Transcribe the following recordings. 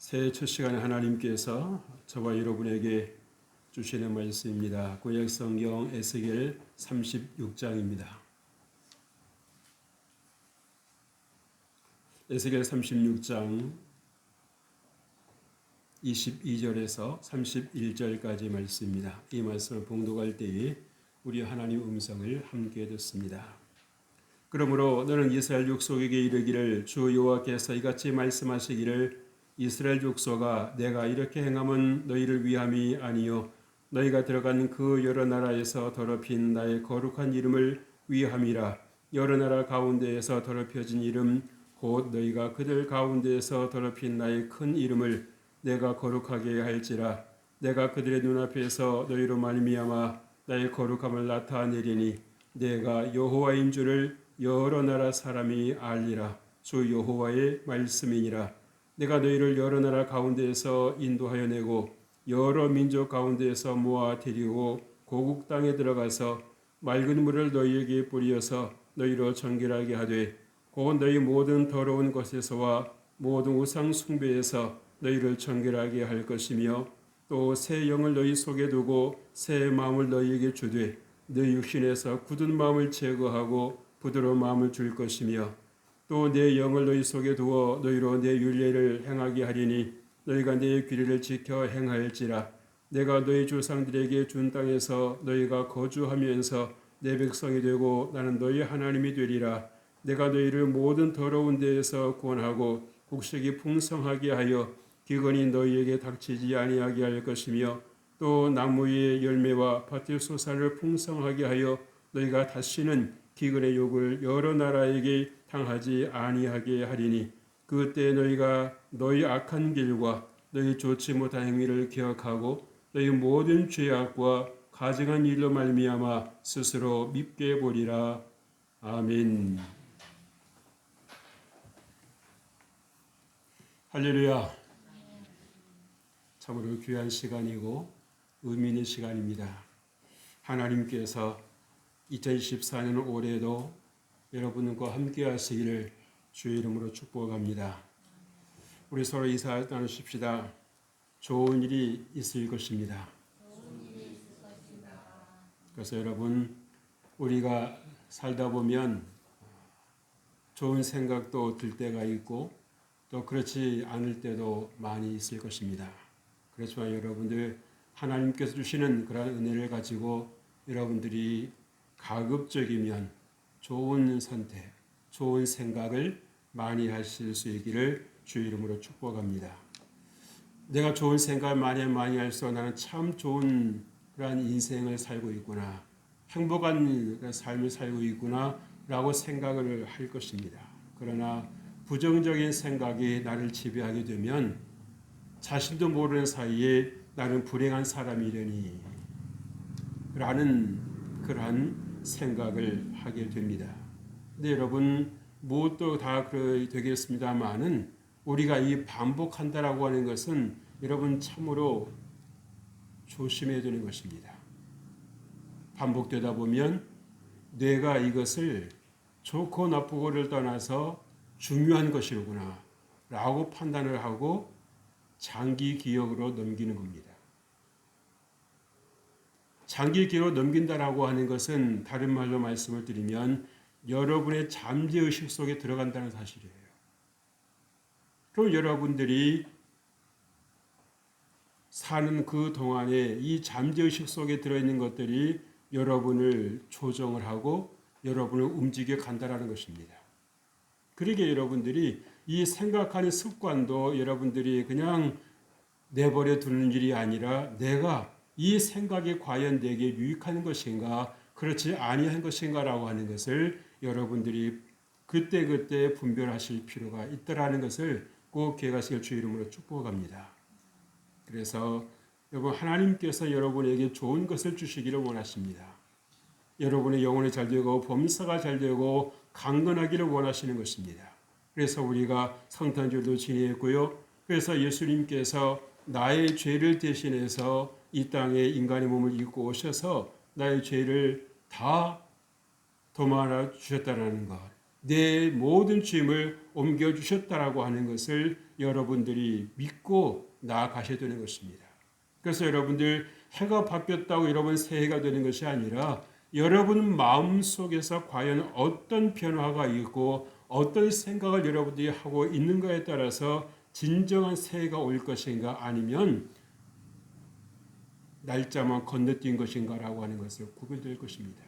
새해 첫 시간에 하나님께서 저와 여러분에게 주시는 말씀입니다. 구약 성경 에스겔 36장입니다. 에스겔 36장 22절에서 31절까지 말씀입니다. 이 말씀을 봉독할 때에 우리 하나님 음성을 함께 듣습니다. 그러므로 너는 이스라엘 족속에게 이르기를 주 여호와께서 이같이 말씀하시기를 이스라엘 족속아 내가 이렇게 행함은 너희를 위함이 아니요 너희가 들어간 그 여러 나라에서 더럽힌 나의 거룩한 이름을 위함이라. 여러 나라 가운데에서 더럽혀진 이름 곧 너희가 그들 가운데에서 더럽힌 나의 큰 이름을 내가 거룩하게 할지라. 내가 그들의 눈앞에서 너희로 말미암아 나의 거룩함을 나타내리니 내가 여호와인 줄을 여러 나라 사람이 알리라. 주 여호와의 말씀이니라. 내가 너희를 여러 나라 가운데에서 인도하여 내고 여러 민족 가운데에서 모아 데리고 고국 땅에 들어가서 맑은 물을 너희에게 뿌리어서 너희로 정결하게 하되 곧 너희 모든 더러운 것에서와 모든 우상 숭배에서 너희를 정결하게 할 것이며 또 새 영을 너희 속에 두고 새 마음을 너희에게 주되 너희 육신에서 굳은 마음을 제거하고 부드러운 마음을 줄 것이며 또 내 영을 너희 속에 두어 너희로 내 율례를 행하게 하리니 너희가 내 규례를 지켜 행할지라. 내가 너희 조상들에게 준 땅에서 너희가 거주하면서 내 백성이 되고 나는 너희 하나님이 되리라. 내가 너희를 모든 더러운 데에서 구원하고 곡식이 풍성하게 하여 기근이 너희에게 닥치지 아니하게 할 것이며 또 나무의 열매와 밭의 소산을 풍성하게 하여 너희가 다시는 기근의 욕을 여러 나라에게 당하지 아니하게 하리니 그때 너희가 너희 악한 길과 너희 좋지 못한 행위를 기억하고 너희 모든 죄악과 가증한 일로 말미암아 스스로 밉게 보리라. 아멘. 할렐루야. 참으로 귀한 시간이고 의미 있는 시간입니다. 하나님께서 2024년 올해도 여러분과 함께 하시기를 주의 이름으로 축복합니다. 우리 서로 인사 나누십시다. 좋은 일이 있을 것입니다. 그래서 여러분, 우리가 살다 보면 좋은 생각도 들 때가 있고 또 그렇지 않을 때도 많이 있을 것입니다. 그렇지만 여러분들 하나님께서 주시는 그런 은혜를 가지고 여러분들이 가급적이면 좋은 선택, 좋은 생각을 많이 하실 수 있기를 주의 이름으로 축복합니다. 내가 좋은 생각을 많이 할수록 나는 참 좋은 그런 인생을 살고 있구나, 행복한 삶을 살고 있구나 라고 생각을 할 것입니다. 그러나 부정적인 생각이 나를 지배하게 되면 자신도 모르는 사이에 나는 불행한 사람이려니 라는 그러한 생각을 하게 됩니다. 근데 여러분 무엇도 다 되겠습니다만은 우리가 이 반복한다라고 하는 것은 여러분 참으로 조심해야 되는 것입니다. 반복되다 보면 뇌가 이것을 좋고 나쁘고를 떠나서 중요한 것이로구나 라고 판단을 하고 장기 기억으로 넘기는 겁니다. 장기 기억으로 넘긴다라고 하는 것은 다른 말로 말씀을 드리면 여러분의 잠재의식 속에 들어간다는 사실이에요. 그럼 여러분들이 사는 그 동안에 이 잠재의식 속에 들어있는 것들이 여러분을 조정을 하고 여러분을 움직여 간다라는 것입니다. 그러게 여러분들이 이 생각하는 습관도 여러분들이 그냥 내버려 두는 일이 아니라 내가 이 생각이 과연 내게 유익한 것인가 그렇지 아니한 것인가라고 하는 것을 여러분들이 그때그때 분별하실 필요가 있다라는 것을 꼭 기억하시길 주의 이름으로 축복합니다. 그래서 여러분 하나님께서 여러분에게 좋은 것을 주시기를 원하십니다. 여러분의 영혼이 잘 되고 범사가 잘 되고 강건하기를 원하시는 것입니다. 그래서 우리가 성탄절도 지냈고요. 그래서 예수님께서 나의 죄를 대신해서 이 땅에 인간의 몸을 입고 오셔서 나의 죄를 다 도말아 주셨다는 것, 내 모든 죄임을 옮겨주셨다라고 하는 것을 여러분들이 믿고 나아가셔야 되는 것입니다. 그래서 여러분들 해가 바뀌었다고 여러분 새해가 되는 것이 아니라 여러분 마음속에서 과연 어떤 변화가 있고 어떤 생각을 여러분들이 하고 있는가에 따라서 진정한 새해가 올 것인가 아니면 날짜만 건너뛴 것인가라고 하는 것을 구별될 것입니다.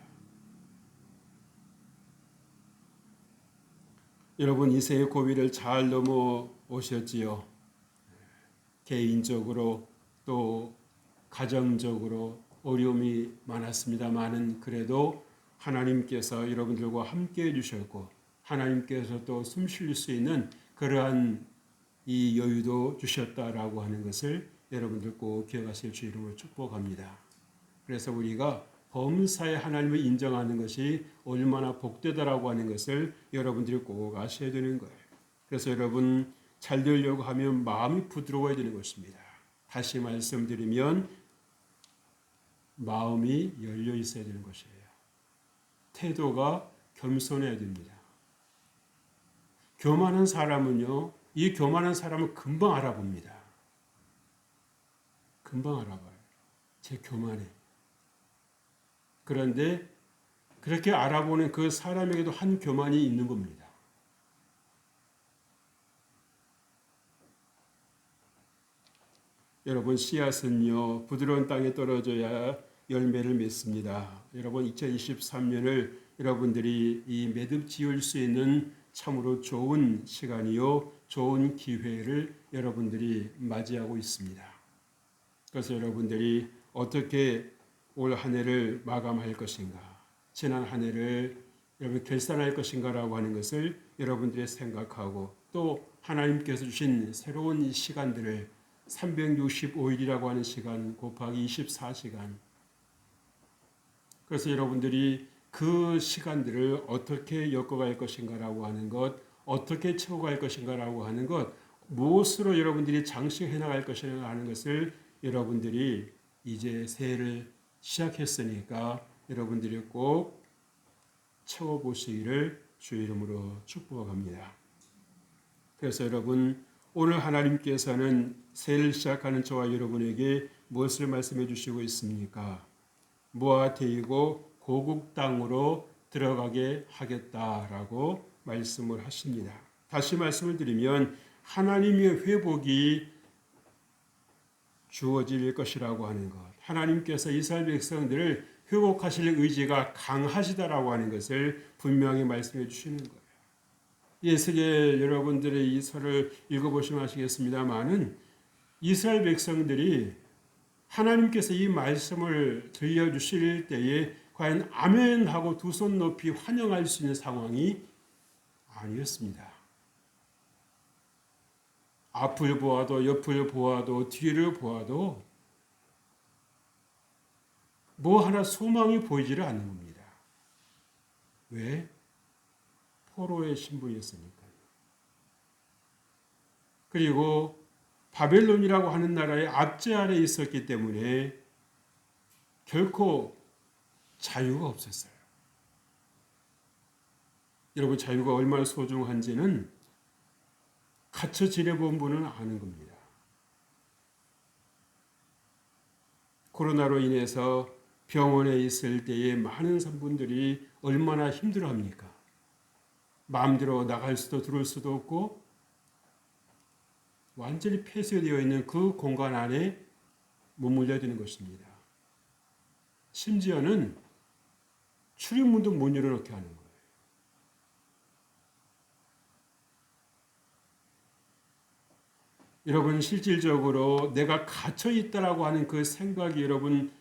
여러분 이 새해 고비를 잘 넘어오셨지요. 개인적으로 또 가정적으로 어려움이 많았습니다만은 그래도 하나님께서 여러분들과 함께 해주셨고 하나님께서 또 숨 쉴 수 있는 그러한 이 여유도 주셨다라고 하는 것을 여러분들 꼭 기억하실 주 이름으로 축복합니다. 그래서 우리가 범사에 하나님을 인정하는 것이 얼마나 복되다라고 하는 것을 여러분들이 꼭 아셔야 되는 거예요. 그래서 여러분 잘 되려고 하면 마음이 부드러워야 되는 것입니다. 다시 말씀드리면 마음이 열려 있어야 되는 것이에요. 태도가 겸손해야 됩니다. 교만한 사람은요, 이 교만한 사람을 금방 알아봅니다. 금방 알아봐요. 제 교만해. 그런데 그렇게 알아보는 그 사람에게도 한 교만이 있는 겁니다. 여러분 씨앗은요 부드러운 땅에 떨어져야 열매를 맺습니다. 여러분 2023년을 여러분들이 이 매듭 지을 수 있는 참으로 좋은 시간이요 좋은 기회를 여러분들이 맞이하고 있습니다. 그래서 여러분들이 어떻게 올 한 해를 마감할 것인가, 지난 한 해를 여러분 결산할 것인가라고 하는 것을 여러분들이 생각하고 또 하나님께서 주신 새로운 시간들을 365일이라고 하는 시간 곱하기 24시간. 그래서 여러분들이 그 시간들을 어떻게 엮어갈 것인가라고 하는 것, 어떻게 채워갈 것인가라고 하는 것, 무엇으로 여러분들이 장식해 나갈 것인가 하는 것을 여러분들이 이제 새해를 시작했으니까 여러분들이 꼭 채워보시기를 주 이름으로 축복합니다. 그래서 여러분 오늘 하나님께서는 새해를 시작하는 저와 여러분에게 무엇을 말씀해 주시고 있습니까? 모아테이고 고국 땅으로 들어가게 하겠다라고 말씀을 하십니다. 다시 말씀을 드리면 하나님의 회복이 주어질 것이라고 하는 것, 하나님께서 이스라엘 백성들을 회복하실 의지가 강하시다라고 하는 것을 분명히 말씀해 주시는 거예요. 예수계 여러분들의 이 설을 읽어보시면 아시겠습니다만은 이스라엘 백성들이 하나님께서 이 말씀을 들려주실 때에 과연 아멘 하고 두 손 높이 환영할 수 있는 상황이 아니었습니다. 앞을 보아도 옆을 보아도 뒤를 보아도 뭐 하나 소망이 보이지를 않는 겁니다. 왜? 포로의 신분이었으니까요. 그리고 바벨론이라고 하는 나라의 압제 아래 있었기 때문에 결코 자유가 없었어요. 여러분 자유가 얼마나 소중한지는 갇혀 지내본 분은 아는 겁니다. 코로나로 인해서 병원에 있을 때에 많은 분들이 얼마나 힘들어합니까? 마음대로 나갈 수도 들어올 수도 없고 완전히 폐쇄되어 있는 그 공간 안에 머물러야 되는 것입니다. 심지어는 출입문도 못 열어놓게 하는 거예요. 여러분 실질적으로 내가 갇혀 있다라고 하는 그 생각이 여러분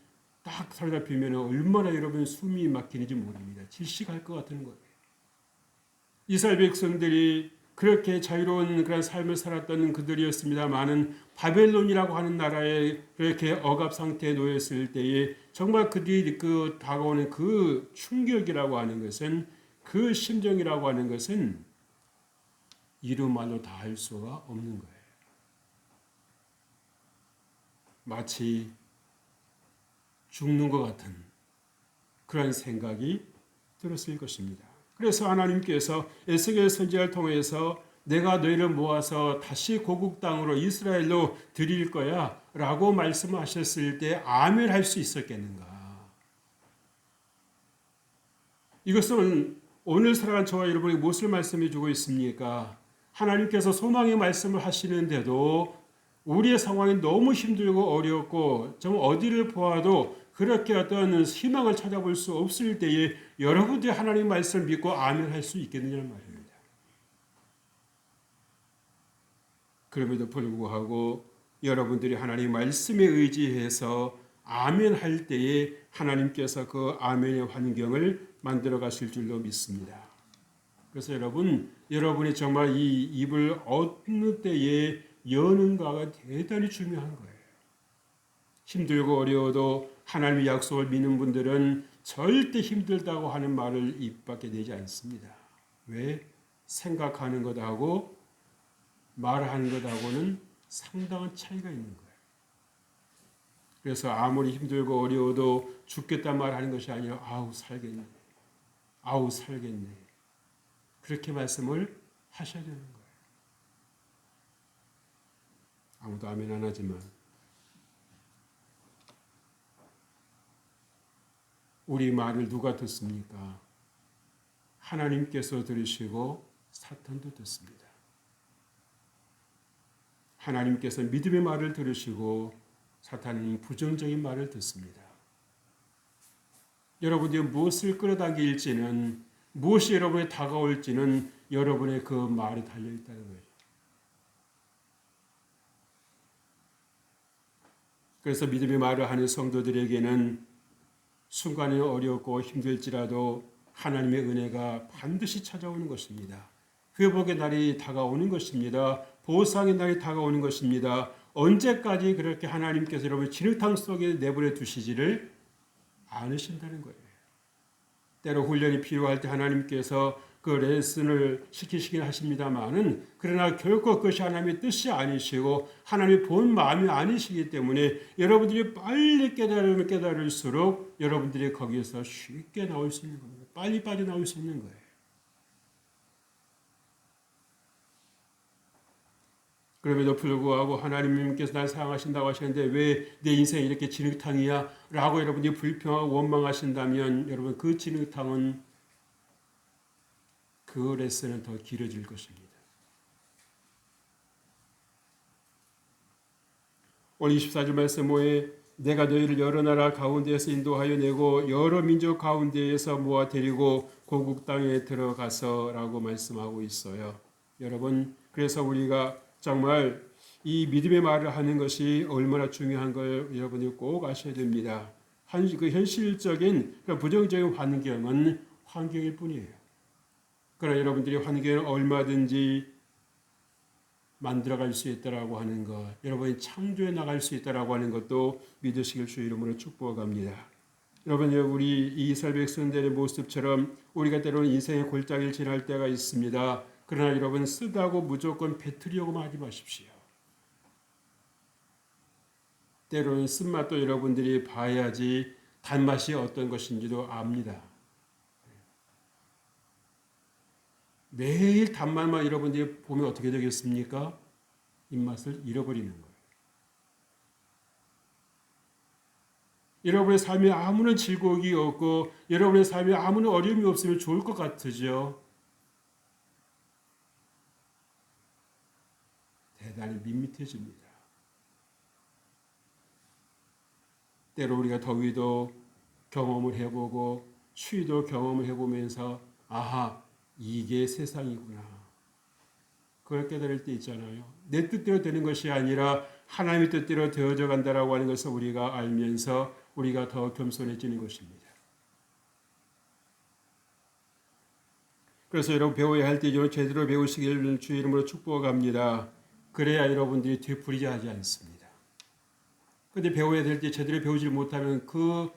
딱 사로잡히면 얼마나 여러분 숨이 막히는지 모릅니다. 질식할 것 같은 거예요. 이스라엘 백성들이 그렇게 자유로운 그런 삶을 살았던 그들이었습니다만은 바벨론이라고 하는 나라에 그렇게 억압 상태에 놓였을 때에 정말 그들이 그 다가오는 그 충격이라고 하는 것은 그 심정이라고 하는 것은 이루 말로 다 할 수가 없는 거예요. 마치 죽는 것 같은 그런 생각이 들었을 것입니다. 그래서 하나님께서 에스겔 선지자를 통해서 내가 너희를 모아서 다시 고국 땅으로 이스라엘로 드릴 거야 라고 말씀하셨을 때 아멘 할 수 있었겠는가? 이것은 오늘 살아간 저와 여러분이 무엇을 말씀해 주고 있습니까? 하나님께서 소망의 말씀을 하시는데도 우리의 상황이 너무 힘들고 어렵고 좀 어디를 보아도 그렇게 어떤 희망을 찾아볼 수 없을 때에 여러분들이 하나님 말씀을 믿고 아멘 할 수 있겠느냐는 말입니다. 그럼에도 불구하고 여러분들이 하나님 말씀에 의지해서 아멘 할 때에 하나님께서 그 아멘의 환경을 만들어 가실 줄로 믿습니다. 그래서 여러분이 정말 이 입을 어느 때에 여는가가 대단히 중요한 거예요. 힘들고 어려워도 하나님의 약속을 믿는 분들은 절대 힘들다고 하는 말을 입 밖에 내지 않습니다. 왜? 생각하는 것하고 말하는 것하고는 상당한 차이가 있는 거예요. 그래서 아무리 힘들고 어려워도 죽겠다 말하는 것이 아니라 아우 살겠네. 아우 살겠네. 그렇게 말씀을 하셔야 되는 거예요. 아무도 아멘 안 하지만 우리 말을 누가 듣습니까? 하나님께서 들으시고 사탄도 듣습니다. 하나님께서 믿음의 말을 들으시고 사탄은 부정적인 말을 듣습니다. 여러분들이 무엇을 끌어당길지는 무엇이 여러분에 다가올지는 여러분의 그 말에 달려있다는 거예요. 그래서 믿음의 말을 하는 성도들에게는 순간이 어렵고 힘들지라도 하나님의 은혜가 반드시 찾아오는 것입니다. 회복의 날이 다가오는 것입니다. 보상의 날이 다가오는 것입니다. 언제까지 그렇게 하나님께서 여러분 진흙탕 속에 내버려 두시지를 않으신다는 거예요. 때로 훈련이 필요할 때 하나님께서 그 레슨을 시키시긴 하십니다만은 그러나 결코 그것이 하나님의 뜻이 아니시고 하나님의 본 마음이 아니시기 때문에 여러분들이 빨리 깨달으면 깨달을수록 여러분들이 거기에서 쉽게 나올 수 있는 겁니다. 빨리 빠져나올 수 있는 거예요. 그럼에도 불구하고 하나님께서 날 사랑하신다고 하시는데 왜 내 인생이 이렇게 진흙탕이야? 라고 여러분들이 불평하고 원망하신다면 여러분 그 진흙탕은 그 레슨은 더 길어질 것입니다. 오늘 24절 말씀 후에 내가 너희를 여러 나라 가운데에서 인도하여 내고 여러 민족 가운데에서 모아 데리고 고국 땅에 들어가서 라고 말씀하고 있어요. 여러분 그래서 우리가 정말 이 믿음의 말을 하는 것이 얼마나 중요한 걸 여러분이 꼭 아셔야 됩니다. 그 현실적인 부정적인 환경은 환경일 뿐이에요. 그러나 여러분들이 환경을 얼마든지 만들어갈 수 있다라고 하는 것, 여러분이 창조해 나갈 수 있다라고 하는 것도 믿으시길 주 이름으로 축복합니다. 여러분, 우리 이스라엘 백성들의 모습처럼 우리가 때로는 인생의 골짜기를 지날 때가 있습니다. 그러나 여러분 쓰다고 무조건 뱉으려고만 하지 마십시오. 때로는 쓴맛도 여러분들이 봐야지 단맛이 어떤 것인지도 압니다. 매일 단맛만 여러분들이 보면 어떻게 되겠습니까? 입맛을 잃어버리는 거예요. 여러분의 삶에 아무런 즐거움이 없고 여러분의 삶에 아무런 어려움이 없으면 좋을 것 같으죠. 대단히 밋밋해집니다. 때로 우리가 더위도 경험을 해보고 추위도 경험을 해보면서 아하 이게 세상이구나. 그걸 깨달을 때 있잖아요. 내 뜻대로 되는 것이 아니라 하나님의 뜻대로 되어져 간다라고 하는 것을 우리가 알면서 우리가 더 겸손해지는 것입니다. 그래서 여러분 배워야 할 때 제대로 배우시길 주의 이름으로 축복합니다. 그래야 여러분들이 되풀이지 하지 않습니다. 그런데 배워야 될 때 제대로 배우지 못하면 그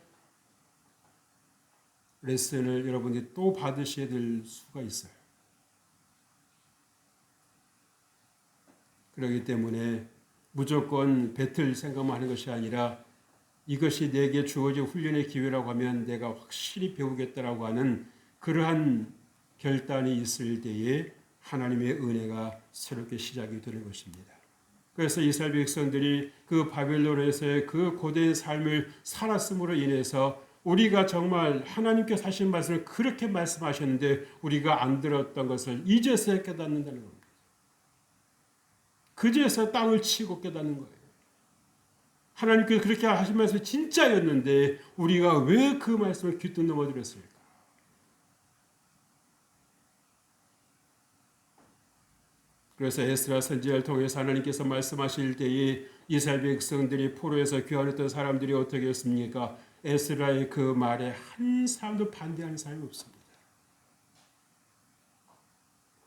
레슨을 여러분들이 또 받으셔야 될 수가 있어요. 그렇기 때문에 무조건 뱉을 생각만 하는 것이 아니라 이것이 내게 주어진 훈련의 기회라고 하면 내가 확실히 배우겠다라고 하는 그러한 결단이 있을 때에 하나님의 은혜가 새롭게 시작이 되는 것입니다. 그래서 이스라엘 백성들이 그 바벨론에서의 그 고된 삶을 살았음으로 인해서 우리가 정말 하나님께서 하신 말씀을 그렇게 말씀하셨는데 우리가 안 들었던 것을 이제서야 깨닫는다는 겁니다. 그제서 땅을 치고 깨닫는 거예요. 하나님께서 그렇게 하신 말씀이 진짜였는데 우리가 왜 그 말씀을 귀뚱 넘어들었을까? 그래서 에스라 선지자를 통해서 하나님께서 말씀하실 때에 이스라엘 백성들이 포로에서 귀환했던 사람들이 어떻게 했습니까? 에스라의 그 말에 한 사람도 반대하는 사람이 없습니다.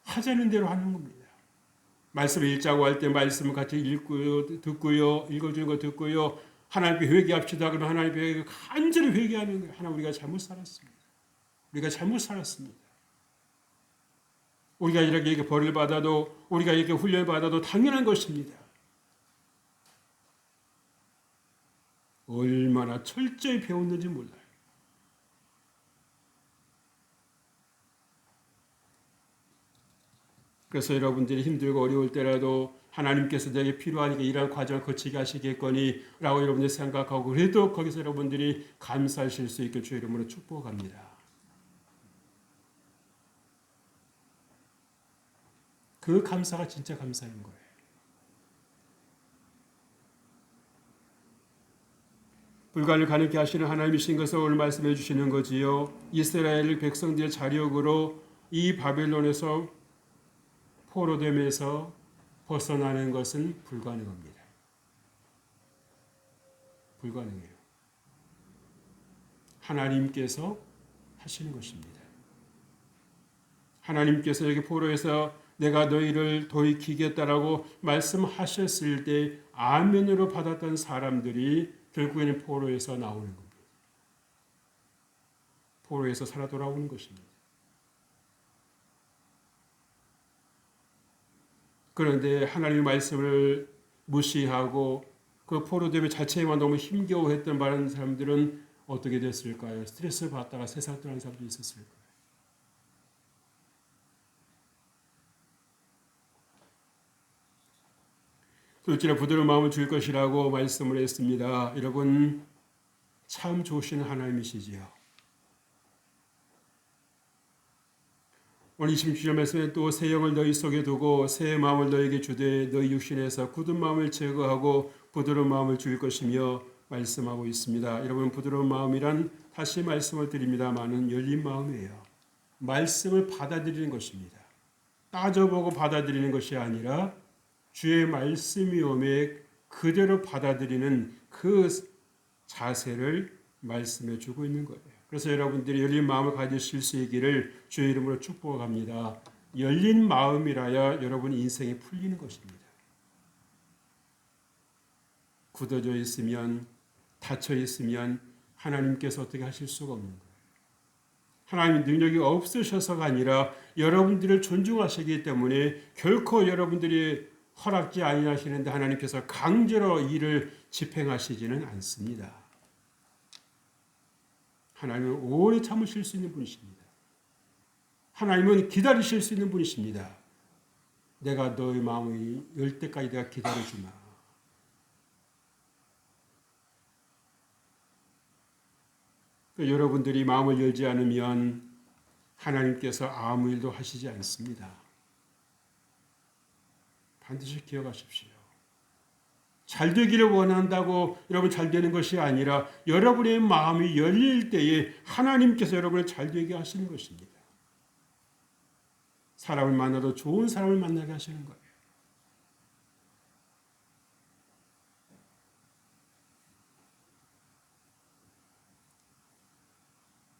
하자는 대로 하는 겁니다. 말씀을 읽자고 할 때 말씀을 같이 읽고요, 듣고요, 읽어주는 거 듣고요. 하나님께 회개합시다. 그러면 하나님께 간절히 회개하는 거예요. 하나님 우리가 잘못 살았습니다. 우리가 잘못 살았습니다. 우리가 이렇게 벌을 받아도 우리가 이렇게 훈련을 받아도 당연한 것입니다. 얼마나 철저히 배웠는지 몰라요. 그래서 여러분들이 힘들고 어려울 때라도 하나님께서 내게 필요하니까 이러한 과정을 거치게 하시겠거니 라고 여러분들이 생각하고 그래도 거기서 여러분들이 감사하실 수 있게 주의 이름으로 축복합니다. 그 감사가 진짜 감사인 거예요. 불가를 가능케 하시는 하나님이신 것을 오늘 말씀해 주시는 거지요. 이스라엘 백성들의 자력으로 이 바벨론에서 포로됨에서 벗어나는 것은 불가능합니다. 불가능해요. 하나님께서 하시는 것입니다. 하나님께서 여기 포로에서 내가 너희를 돌이키겠다라고 말씀하셨을 때 아멘으로 받았던 사람들이 결국에는 포로에서 나오는 겁니다. 포로에서 살아 돌아오는 것입니다. 그런데 하나님의 말씀을 무시하고 그 포로됨의 자체에만 너무 힘겨워했던 많은 사람들은 어떻게 됐을까요? 스트레스를 받다가 세상 떠나는 사람도 있었을 거예요. 둘째로 부드러운 마음을 줄 것이라고 말씀을 했습니다. 여러분 참 좋으신 하나님이시지요. 오늘 27절 말씀에 또 새 영을 너희 속에 두고 새 마음을 너희에게 주되 너희 육신에서 굳은 마음을 제거하고 부드러운 마음을 줄 것이며 말씀하고 있습니다. 여러분 부드러운 마음이란 다시 말씀을 드립니다마는 열린 마음이에요. 말씀을 받아들이는 것입니다. 따져보고 받아들이는 것이 아니라 주의 말씀이 오매 그대로 받아들이는 그 자세를 말씀해 주고 있는 거예요. 그래서 여러분들이 열린 마음을 가지실 수 있기를 주의 이름으로 축복합니다. 열린 마음이라야 여러분 인생이 풀리는 것입니다. 굳어져 있으면 닫혀 있으면 하나님께서 어떻게 하실 수가 없는 거예요. 하나님의 능력이 없으셔서가 아니라 여러분들을 존중하시기 때문에 결코 여러분들이 허락지 아니하시는데 하나님께서 강제로 일을 집행하시지는 않습니다. 하나님은 오래 참으실 수 있는 분이십니다. 하나님은 기다리실 수 있는 분이십니다. 내가 너의 마음을 열 때까지 내가 기다려주마. 여러분들이 마음을 열지 않으면 하나님께서 아무 일도 하시지 않습니다. 반드시 기억하십시오. 잘 되기를 원한다고 여러분 잘 되는 것이 아니라 여러분의 마음이 열릴 때에 하나님께서 여러분을 잘 되게 하시는 것입니다. 사람을 만나도 좋은 사람을 만나게 하시는 거예요.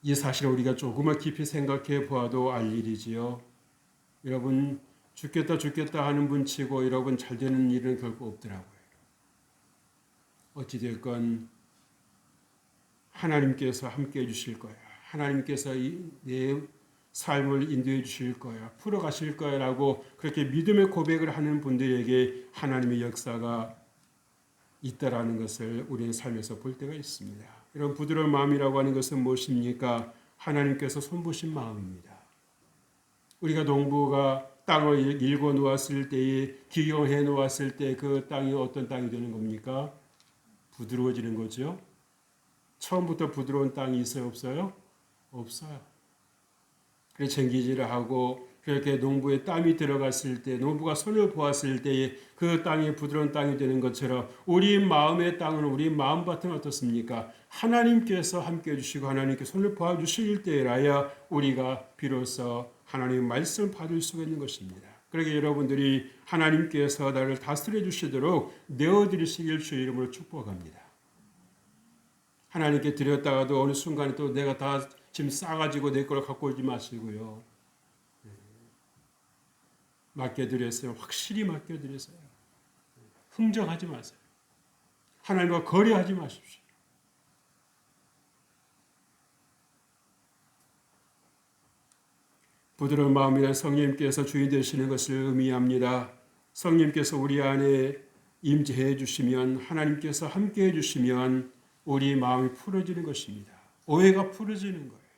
이 사실을 우리가 조금만 깊이 생각해 보아도 알 일이지요. 여러분 죽겠다 하는 분 치고 여러분 잘 되는 일은 결코 없더라고요. 어찌됐건 하나님께서 함께해 주실 거야. 하나님께서 내 삶을 인도해 주실 거야. 풀어가실 거야 라고 그렇게 믿음의 고백을 하는 분들에게 하나님의 역사가 있다라는 것을 우리는 삶에서 볼 때가 있습니다. 이런 부드러운 마음이라고 하는 것은 무엇입니까? 하나님께서 손보신 마음입니다. 우리가 농부가 땅을 일궈 놓았을 때에 기경해 놓았을 때 그 땅이 어떤 땅이 되는 겁니까? 부드러워지는 거죠. 처음부터 부드러운 땅이 있어요, 없어요? 없어요. 그래서 쟁기질을 하고 그렇게 농부의 땀이 들어갔을 때, 농부가 손을 보았을 때에 그 땅이 부드러운 땅이 되는 것처럼 우리 마음의 땅은 우리 마음밭은 어떻습니까? 하나님께서 함께 해주시고 하나님께 손을 보아주실 때라야 우리가 비로소 하나님의 말씀을 받을 수가 있는 것입니다. 그러게 여러분들이 하나님께서 나를 다스려 주시도록 내어드리시길 주의 이름으로 축복합니다. 하나님께 드렸다가도 어느 순간에 또 내가 다 지금 싸가지고 내 걸 갖고 오지 마시고요. 맡겨드렸어요. 확실히 맡겨드렸어요. 흥정하지 마세요. 하나님과 거래하지 마십시오. 부드러운 마음이란 성령님께서 주인 되시는 것을 의미합니다. 성령님께서 우리 안에 임재해 주시면 하나님께서 함께 해 주시면 우리 마음이 풀어지는 것입니다. 오해가 풀어지는 거예요.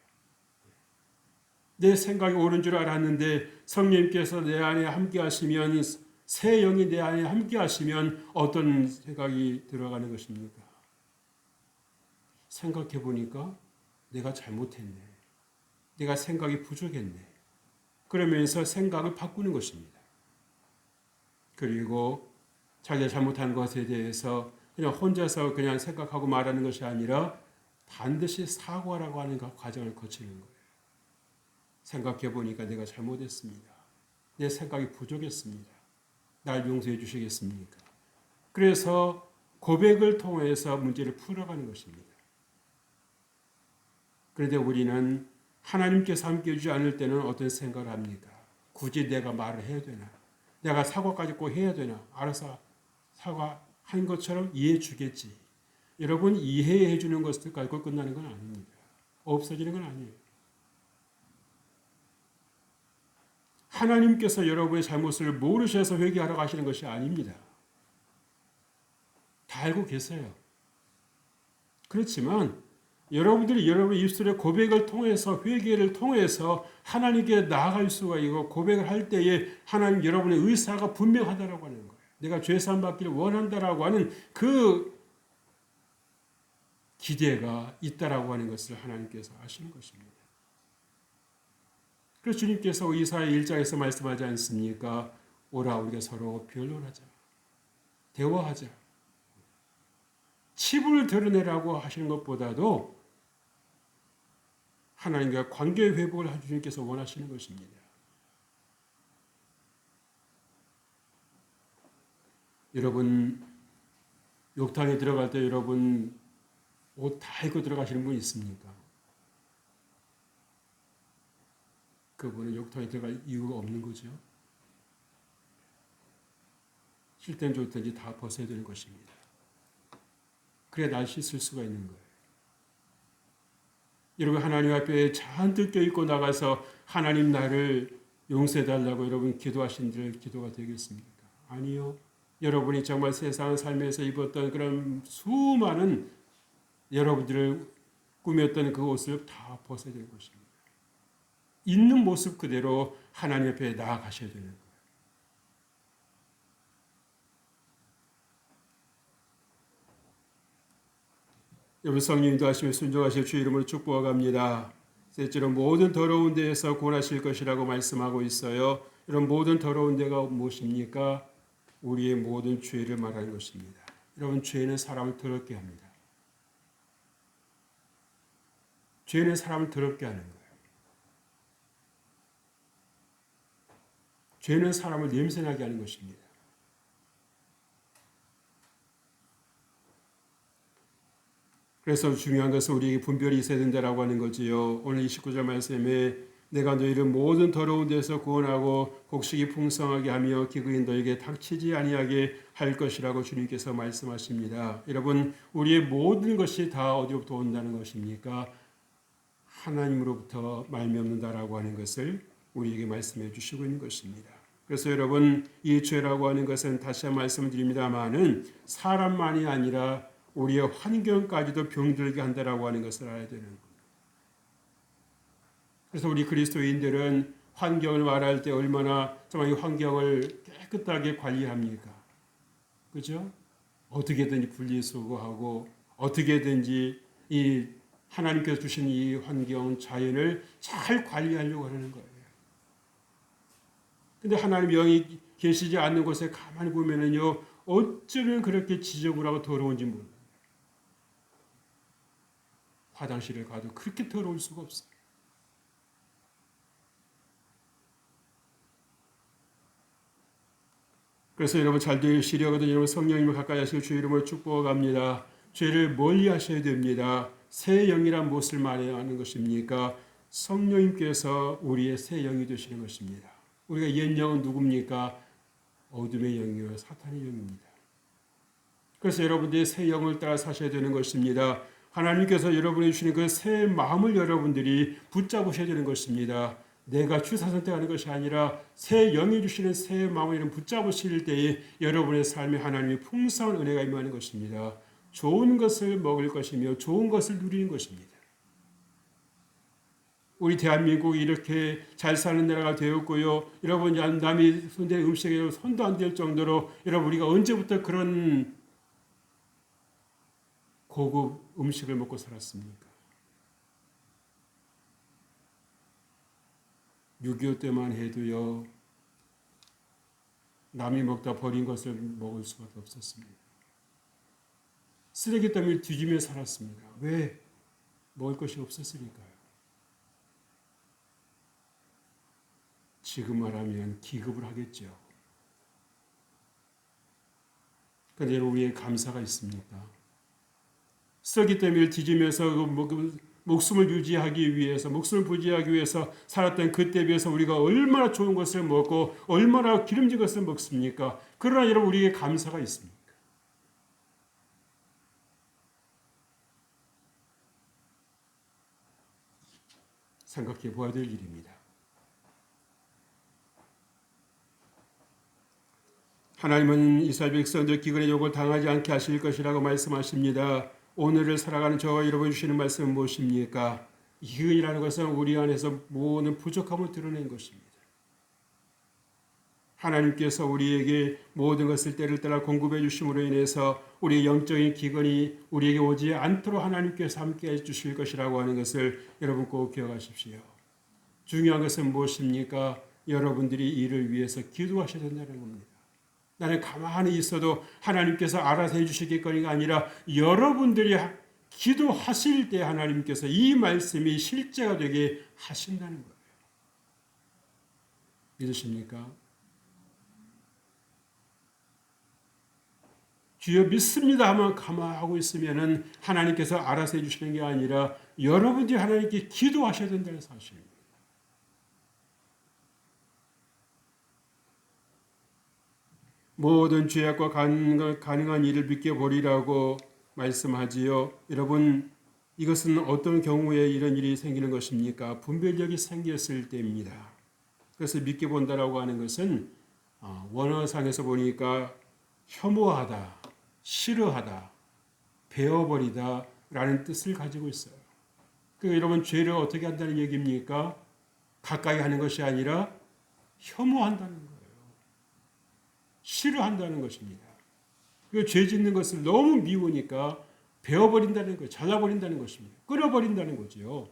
내 생각이 옳은 줄 알았는데 성령님께서 내 안에 함께 하시면 새 영이 내 안에 함께 하시면 어떤 생각이 들어가는 것입니까? 생각해 보니까 내가 잘못했네. 내가 생각이 부족했네. 그러면서 생각을 바꾸는 것입니다. 그리고 자기가 잘못한 것에 대해서 그냥 혼자서 그냥 생각하고 말하는 것이 아니라 반드시 사과라고 하는 과정을 거치는 거예요. 생각해 보니까 내가 잘못했습니다. 내 생각이 부족했습니다. 날 용서해 주시겠습니까? 그래서 고백을 통해서 문제를 풀어가는 것입니다. 그런데 우리는 하나님께서 함께 해주지 않을 때는 어떤 생각을 합니까? 굳이 내가 말을 해야 되나? 내가 사과까지 꼭 해야 되나? 알아서 사과한 것처럼 이해해 주겠지. 여러분, 이해해 주는 것을 가지고 끝나는 건 아닙니다. 없어지는 건 아니에요. 하나님께서 여러분의 잘못을 모르셔서 회개하러 가시는 것이 아닙니다. 다 알고 계세요. 그렇지만 여러분들이 여러분의 입술의 고백을 통해서 회개를 통해서 하나님께 나아갈 수가 있고 고백을 할 때에 하나님 여러분의 의사가 분명하다라고 하는 거예요. 내가 죄사함 받기를 원한다라고 하는 그 기대가 있다라고 하는 것을 하나님께서 아시는 것입니다. 그래서 주님께서 이사야 1장에서 말씀하지 않습니까? 오라 우리가 서로 변론하자. 대화하자. 치부를 드러내라고 하시는 것보다도 하나님과 관계의 회복을 주님께서 원하시는 것입니다. 여러분 욕탕에 들어갈 때 여러분 옷 다 입고 들어가시는 분 있습니까? 그분은 욕탕에 들어갈 이유가 없는 거죠. 싫든 좋든지 다 벗어야 되는 것입니다. 그래야 날 씻을 수가 있는 거예요. 여러분 하나님 앞에 잔뜩 껴입고 나가서 하나님 나를 용서해달라고 여러분 기도하신 들 기도가 되겠습니까? 아니요. 여러분이 정말 세상 삶에서 입었던 그런 수많은 여러분들을 꾸몄던 그 옷을 다 벗어야 되는 것입니다. 있는 모습 그대로 하나님 앞에 나아가셔야 되는 거예요. 여러분 성령님도 하시며 순종하실 주의 이름으로 축복합니다. 셋째로 모든 더러운 데에서 구원하실 것이라고 말씀하고 있어요. 이런 모든 더러운 데가 무엇입니까? 우리의 모든 죄를 말하는 것입니다. 여러분 죄는 사람을 더럽게 합니다. 죄는 사람을 더럽게 하는 거예요. 죄는 사람을 냄새나게 하는 것입니다. 그래서 중요한 것은 우리에게 분별이 있어야 된다라고 하는 거지요. 오늘 29절 말씀에 내가 너희를 모든 더러운 데서 구원하고 곡식이 풍성하게 하며 기근이 너에게 닥치지 아니하게 할 것이라고 주님께서 말씀하십니다. 여러분 우리의 모든 것이 다 어디로부터 온다는 것입니까? 하나님으로부터 말미암는다라고 하는 것을 우리에게 말씀해 주시고 있는 것입니다. 그래서 여러분 이 죄라고 하는 것은 다시 한번 말씀을 드립니다마는 사람만이 아니라 우리의 환경까지도 병들게 한다라고 하는 것을 알아야 되는 거예요. 그래서 우리 그리스도인들은 환경을 말할 때 얼마나 정말 이 환경을 깨끗하게 관리합니까? 그죠? 어떻게든지 분리수거하고 어떻게든지 이 하나님께서 주신 이 환경, 자연을 잘 관리하려고 하는 거예요. 근데 하나님 영이 계시지 않는 곳에 가만히 보면은요, 어쩌면 그렇게 지저분하고 더러운지 몰라요. 화장실을 가도 그렇게 더러울 수가 없어요. 그래서 여러분 잘 되시려거든 여러분 성령님을 가까이 하시고 주의 이름으로 축복합니다. 죄를 멀리 하셔야 됩니다. 새 영이란 무엇을 말하는 것입니까? 성령님께서 우리의 새 영이 되시는 것입니다. 우리가 옛 영은 누굽니까? 어둠의 영이요 사탄의 영입니다. 그래서 여러분들이 새 영을 따라 사셔야 되는 것입니다. 하나님께서 여러분이 주시는 그 새 마음을 여러분들이 붙잡으셔야 되는 것입니다. 내가 취사 선택하는 것이 아니라 새 영이 주시는 새 마음을 붙잡으실 때에 여러분의 삶에 하나님의 풍성한 은혜가 임하는 것입니다. 좋은 것을 먹을 것이며 좋은 것을 누리는 것입니다. 우리 대한민국이 이렇게 잘 사는 나라가 되었고요. 여러분 남이 손댄 음식에 손도 안 댈 정도로 여러분 우리가 언제부터 그런 고급 음식을 먹고 살았습니까? 6.25 때만 해도요. 남이 먹다 버린 것을 먹을 수밖에 없었습니다. 쓰레기 더미를 뒤지며 살았습니다. 왜? 먹을 것이 없었으니까요. 지금 말하면 기급을 하겠죠. 그런데 우리의 감사가 있습니까? 쓰레기 더미를 뒤지면서 목숨을 유지하기 위해서, 목숨을 부지하기 위해서 살았던 그때 비해서 우리가 얼마나 좋은 것을 먹고 얼마나 기름진 것을 먹습니까? 그러나 여러분 우리에게 감사가 있습니까? 생각해 보아야 될 일입니다. 하나님은 이스라엘 백성들 기근의 욕을 당하지 않게 하실 것이라고 말씀하십니다. 오늘을 살아가는 저와 여러분 주시는 말씀은 무엇입니까? 기근이라는 것은 우리 안에서 모든 부족함을 드러낸 것입니다. 하나님께서 우리에게 모든 것을 때를 따라 공급해 주심으로 인해서 우리의 영적인 기근이 우리에게 오지 않도록 하나님께서 함께해 주실 것이라고 하는 것을 여러분 꼭 기억하십시오. 중요한 것은 무엇입니까? 여러분들이 이를 위해서 기도하셔야 된다는 겁니다. 나는 가만히 있어도 하나님께서 알아서 해주시겠거니가 아니라 여러분들이 기도하실 때 하나님께서 이 말씀이 실제가 되게 하신다는 거예요. 믿으십니까? 주여 믿습니다 하면 가만하고 있으면은 하나님께서 알아서 해주시는 게 아니라 여러분들이 하나님께 기도하셔야 된다는 사실입니다. 모든 죄악과 가능한 일을 비껴버리라고 말씀하지요. 여러분 이것은 어떤 경우에 이런 일이 생기는 것입니까? 분별력이 생겼을 때입니다. 그래서 믿겨본다라고 하는 것은 원어상에서 보니까 혐오하다, 싫어하다, 베어버리다 라는 뜻을 가지고 있어요. 그러니까 여러분 죄를 어떻게 한다는 얘기입니까? 가까이 하는 것이 아니라 혐오한다는 거예요. 싫어한다는 것입니다. 죄 짓는 것을 너무 미우니까 베어버린다는 거, 잘라버린다는 것입니다. 끊어버린다는 거죠.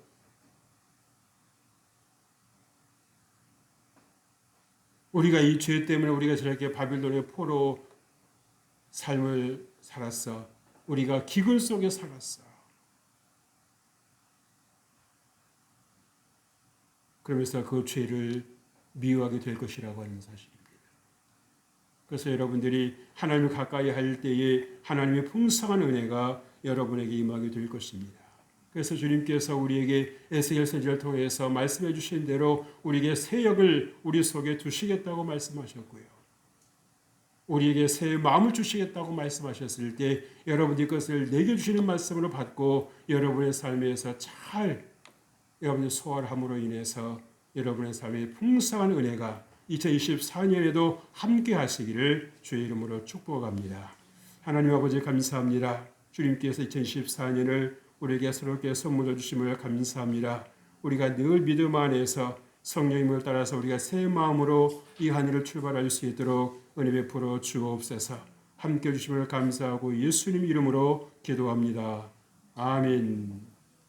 우리가 이 죄 때문에 우리가 저렇게 바빌론의 포로 삶을 살았어. 우리가 기근 속에 살았어. 그러면서 그 죄를 미워하게 될 것이라고 하는 사실입니다. 그래서 여러분들이 하나님을 가까이 할 때에 하나님의 풍성한 은혜가 여러분에게 임하게 될 것입니다. 그래서 주님께서 우리에게 에스겔 선지자를 통해서 말씀해 주신 대로 우리에게 새 영을 우리 속에 두시겠다고 말씀하셨고요. 우리에게 새 마음을 주시겠다고 말씀하셨을 때 여러분들이 그것을 내게 주시는 말씀으로 받고 여러분의 삶에서 잘 여러분의 소홀함으로 인해서 여러분의 삶에 풍성한 은혜가 2024년에도 함께 하시기를 주의 이름으로 축복합니다. 하나님 아버지 감사합니다. 주님께서 2024년을 우리에게 새롭게 선물해 주심을 감사합니다. 우리가 늘 믿음 안에서 성령님을 따라서 우리가 새 마음으로 이 한 해를 출발할 수 있도록 은혜 베풀어 주옵소서. 함께 해주심을 감사하고 예수님 이름으로 기도합니다. 아멘.